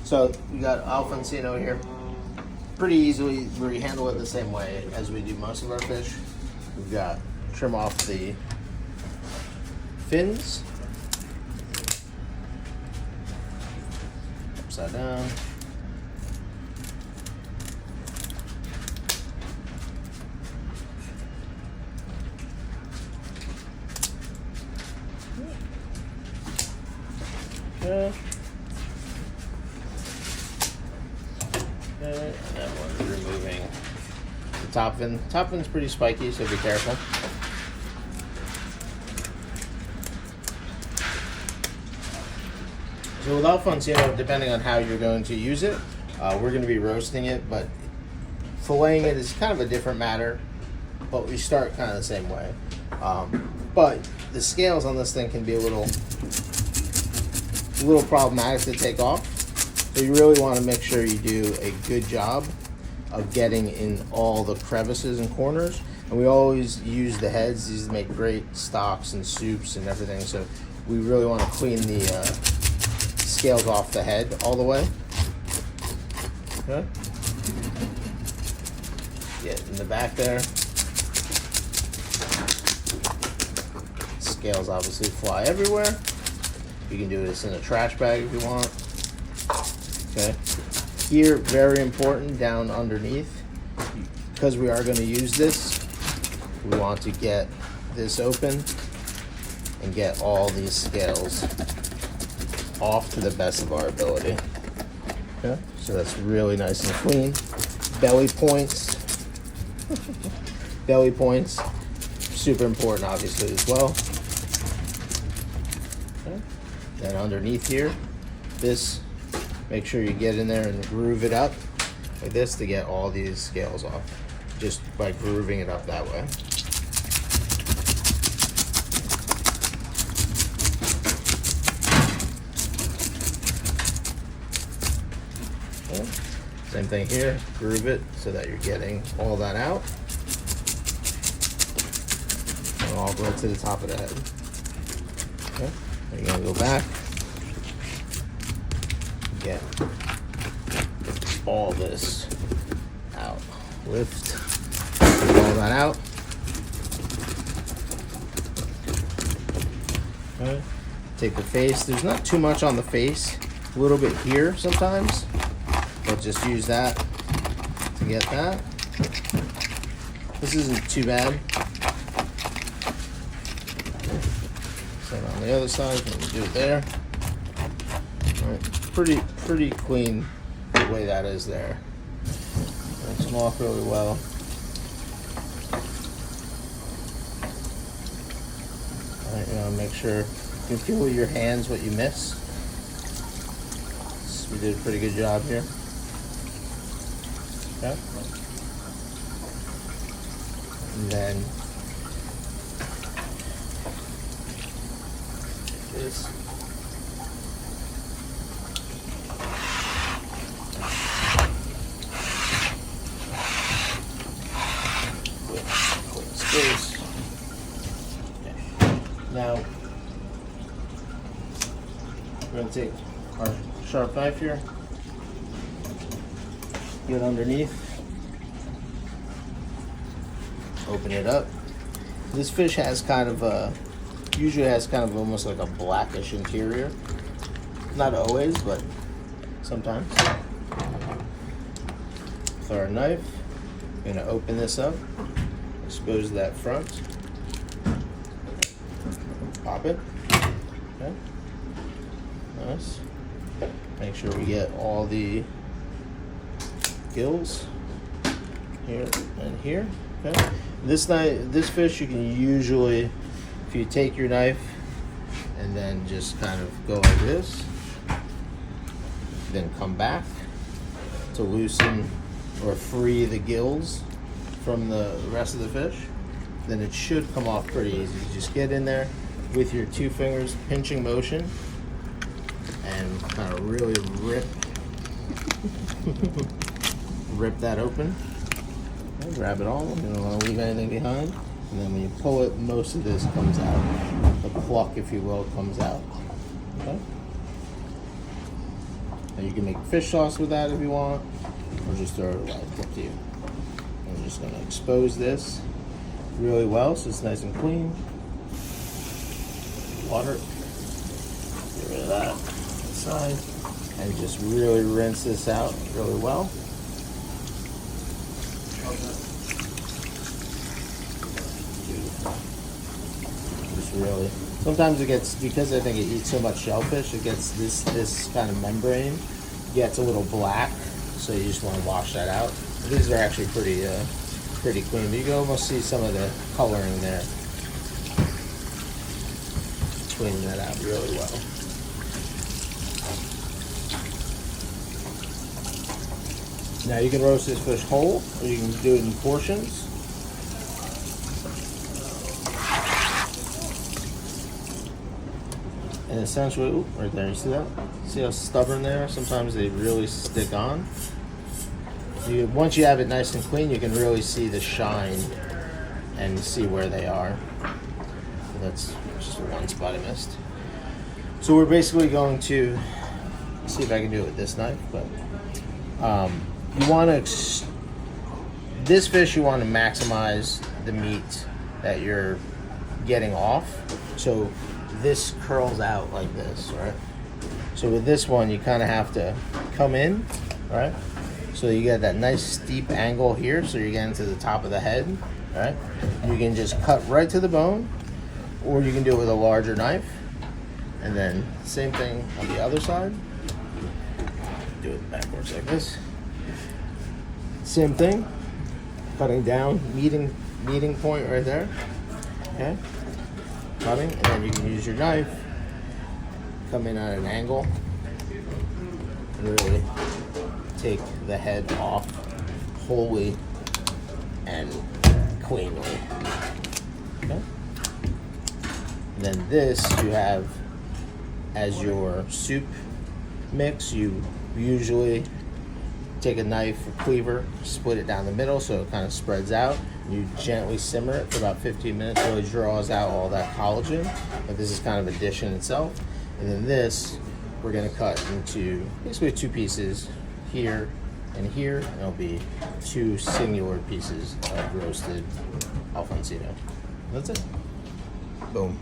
So we got Alfonsino here. Pretty easily, we handle it the same way as we do most of our fish. We've got trim off the fins, upside down. Okay. Okay, and then we're removing the top fin. Top fin's pretty spiky, so be careful. So with Alfonsino, depending on how you're going to use it, we're going to be roasting it, but filleting it is kind of a different matter, but we start kind of the same way. But the scales on this thing can be a little problematic to take off. So you really want to make sure you do a good job of getting in all the crevices and corners. And we always use the heads. These make great stocks and soups and everything. So we really want to clean the scales off the head all the way. Okay. Get in the back there. Scales obviously fly everywhere. You can do this in a trash bag if you want. Okay. Here, very important, down underneath, because we are going to use this, we want to get this open and get all these scales off to the best of our ability. Okay. So that's really nice and clean. Belly points. Belly points, super important obviously as well. Okay. Then underneath here, this, make sure you get in there and groove it up like this to get all these scales off, just by grooving it up that way. Okay. Same thing here, groove it so that you're getting all that out. And all go to the top of the head. Okay. Then you're gonna go back. Get all this out. Lift all that out. Okay. Take the face. There's not too much on the face. A little bit here sometimes, but just use that to get that. This isn't too bad. Same on the other side. We'll do it there. All right. Pretty clean the way that is there. Rinse them off really well. Alright, you want to make sure you can feel with your hands what you miss. So we did a pretty good job here. Okay. And then this. Now, we're going to take our sharp knife here, get underneath, open it up. This fish has kind of a, usually has kind of almost like a blackish interior. Not always, but sometimes. With our knife, we're going to open this up, expose that front. Pop it. Okay. Nice. Make sure we get all the gills here and here. Okay. This fish you can usually, if you take your knife and then just kind of go like this, then come back to loosen or free the gills from the rest of the fish, then it should come off pretty easy. You just get in there with your 2 fingers, pinching motion, and kind of really rip that open. Okay, grab it all. You don't want to leave anything behind. And then when you pull it, most of this comes out. The pluck, if you will, comes out. Okay. And you can make fish sauce with that if you want, or just throw it away. It's up to you. I'm just gonna expose this really well so it's nice and clean. Water. Get rid of that inside. And just really rinse this out really well. Just really. Sometimes it gets, because I think it eats so much shellfish, it gets this kind of membrane gets a little black, so you just want to wash that out. These are actually pretty clean, but you can almost see some of the coloring there. Cleaning that out really well. Now you can roast this fish whole, or you can do it in portions. And essentially, ooh, right there, you see that? See how stubborn they are? Sometimes they really stick on. Once you have it nice and clean, you can really see the shine and see where they are. So that's just one spot I missed. So we're basically going to see if I can do it with this knife, but you want to, this fish you want to maximize the meat that you're getting off. So this curls out like this, right? So with this one, you kind of have to come in, right? So you get that nice steep angle here, so you're getting to the top of the head, right? You can just cut right to the bone, or you can do it with a larger knife. And then same thing on the other side. Do it backwards like this. Same thing, cutting down, meeting point right there, okay? Cutting, and then you can use your knife, come in at an angle, and really take the head off wholly and cleanly, okay? And then this you have as your soup mix. You usually take a knife or cleaver, split it down the middle so it kind of spreads out. You gently simmer it for about 15 minutes, really draws out all that collagen. But this is kind of a dish in itself. And then this, we're gonna cut into basically two pieces, here and here. And it'll be two singular pieces of roasted Alfonsino. That's it. Boom.